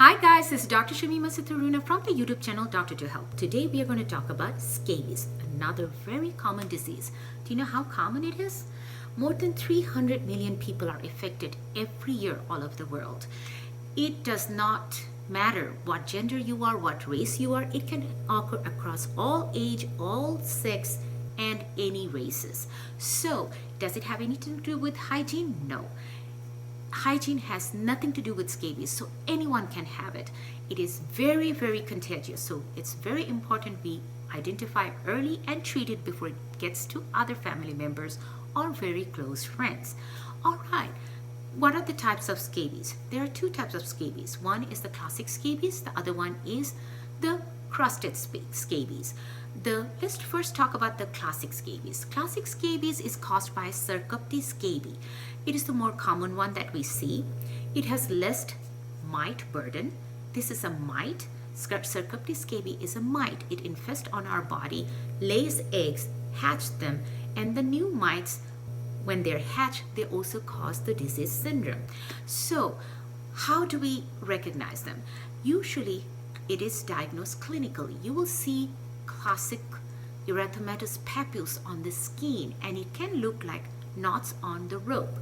Hi guys, this is Dr. Shamima Sitaruna from the YouTube channel Doctor to Help. Today we are going to talk about scabies, another very common disease. Do you know how common it is? More than 300 million people are affected every year all over the world. It does not matter what gender you are, what race you are, it can occur across all age, all sex, and any races. So, does it have anything to do with hygiene? No. Hygiene has nothing to do with scabies, so anyone can have it. It is very, very contagious, so it's very important we identify early and treat it before it gets to other family members or very close friends. All right, what are the types of scabies? There are two types of scabies. One is the classic scabies, the other one is the crusted scabies. Let's first talk about the classic scabies. Classic scabies is caused by Sarcoptes scabies. It is the more common one that we see. It has less mite burden. This is a mite. Sarcoptes scabies is a mite. It infests on our body, lays eggs, hatches them, and the new mites, when they're hatched, they also cause the disease syndrome. So, how do we recognize them? Usually, it is diagnosed clinically. You will see classic erythematous papules on the skin, and it can look like knots on the rope,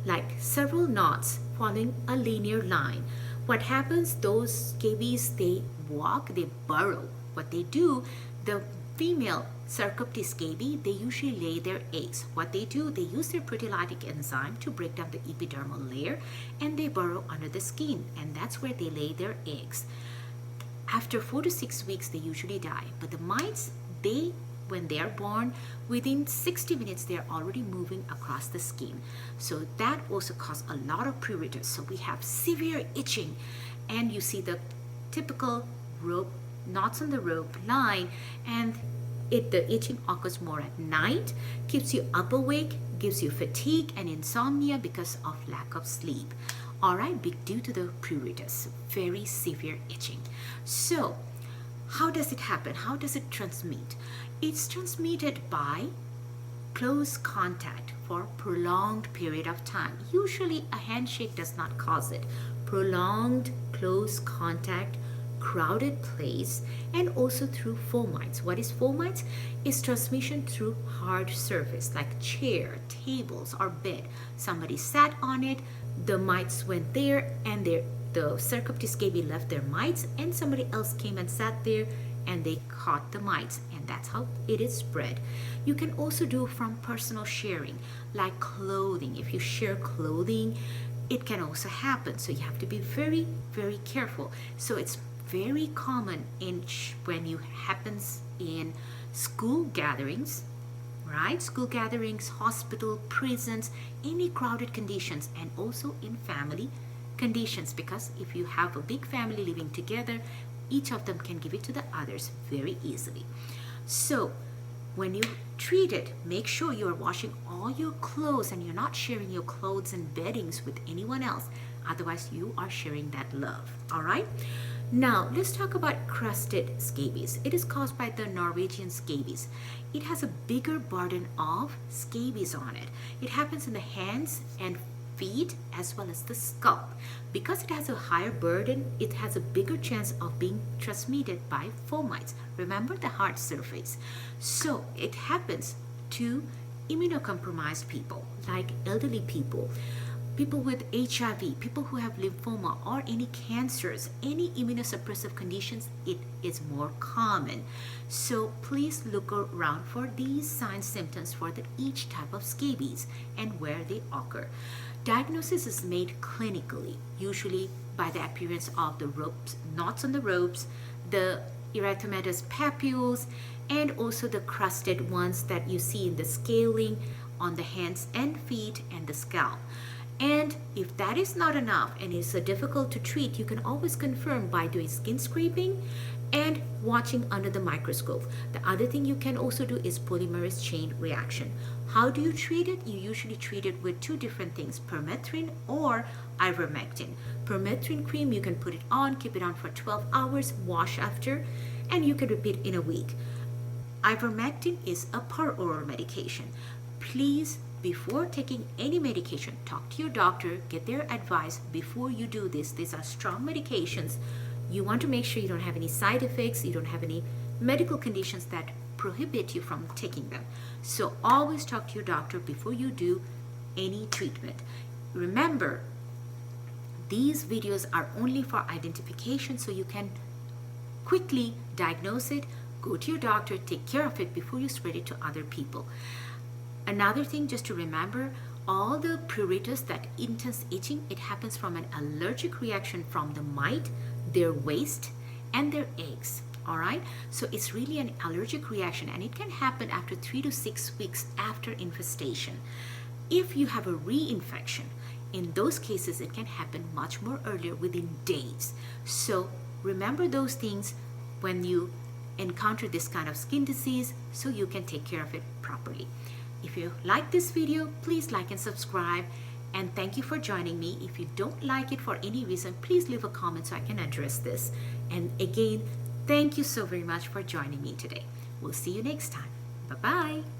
like several knots following a linear line. What happens, those scabies, they walk, they burrow. What they do, the female Sarcoptes scabies, they usually lay their eggs. What they do, they use their proteolytic enzyme to break down the epidermal layer, and they burrow under the skin, and that's where they lay their eggs. After 4 to 6 weeks, they usually die. But the mites, when they are born, within 60 minutes, they are already moving across the skin. So that also causes a lot of pruritus. So we have severe itching, and you see the typical rope, knots on the rope line, and the itching occurs more at night, keeps you up awake, gives you fatigue and insomnia because of lack of sleep. Alright, due to the pruritus, very severe itching. So, how does it happen? How does it transmit? It's transmitted by close contact for prolonged period of time. Usually a handshake does not cause it. Prolonged close contact, crowded place, and also through fomites. What is fomites? It's transmission through hard surface like chair, tables, or bed. Somebody sat on it, the mites went there, and the Sarcoptes scabies left their mites, and somebody else came and sat there and they caught the mites, and that's how it is spread. You can also do from personal sharing, like clothing. If you share clothing, it can also happen, so you have to be very, very careful. So it's very common when it happens in school gatherings, right? School gatherings, hospital, prisons, any crowded conditions, and also in family conditions, because if you have a big family living together, each of them can give it to the others very easily. So when you treat it, make sure you're washing all your clothes and you're not sharing your clothes and beddings with anyone else. Otherwise, you are sharing that love. All right? Now, let's talk about crusted scabies. It is caused by the Norwegian scabies. It has a bigger burden of scabies on it. It happens in the hands and feet as well as the scalp. Because it has a higher burden, it has a bigger chance of being transmitted by fomites. Remember the hard surface. So it happens to immunocompromised people, like elderly people, people with HIV, people who have lymphoma or any cancers, any immunosuppressive conditions, it is more common. So please look around for these signs, symptoms for each type of scabies and where they occur. Diagnosis is made clinically, usually by the appearance of the ropes, knots on the ropes, the erythematous papules, and also the crusted ones that you see in the scaling on the hands and feet and the scalp. And if that is not enough and it's difficult to treat, you can always confirm by doing skin scraping and watching under the microscope. The other thing you can also do is polymerase chain reaction. How do you treat it? You usually treat it with two different things, permethrin or ivermectin. Permethrin cream, you can put it on, keep it on for 12 hours, wash after, and you can repeat in a week. Ivermectin is a per-oral medication. Please before taking any medication, talk to your doctor, get their advice before you do this. These are strong medications. You want to make sure you don't have any side effects, you don't have any medical conditions that prohibit you from taking them. So always talk to your doctor before you do any treatment. Remember, these videos are only for identification, so you can quickly diagnose it, go to your doctor, take care of it before you spread it to other people. Another thing just to remember, all the pruritus, that intense itching, it happens from an allergic reaction from the mite, their waste, and their eggs. All right, so it's really an allergic reaction, and it can happen after 3 to 6 weeks after infestation. If you have a reinfection, in those cases it can happen much more earlier, within days. So remember those things when you encounter this kind of skin disease, so you can take care of it properly. If you like this video, please like and subscribe, and thank you for joining me. If you don't like it for any reason, please leave a comment so I can address this. And again, thank you so very much for joining me today. We'll see you next time. Bye-bye.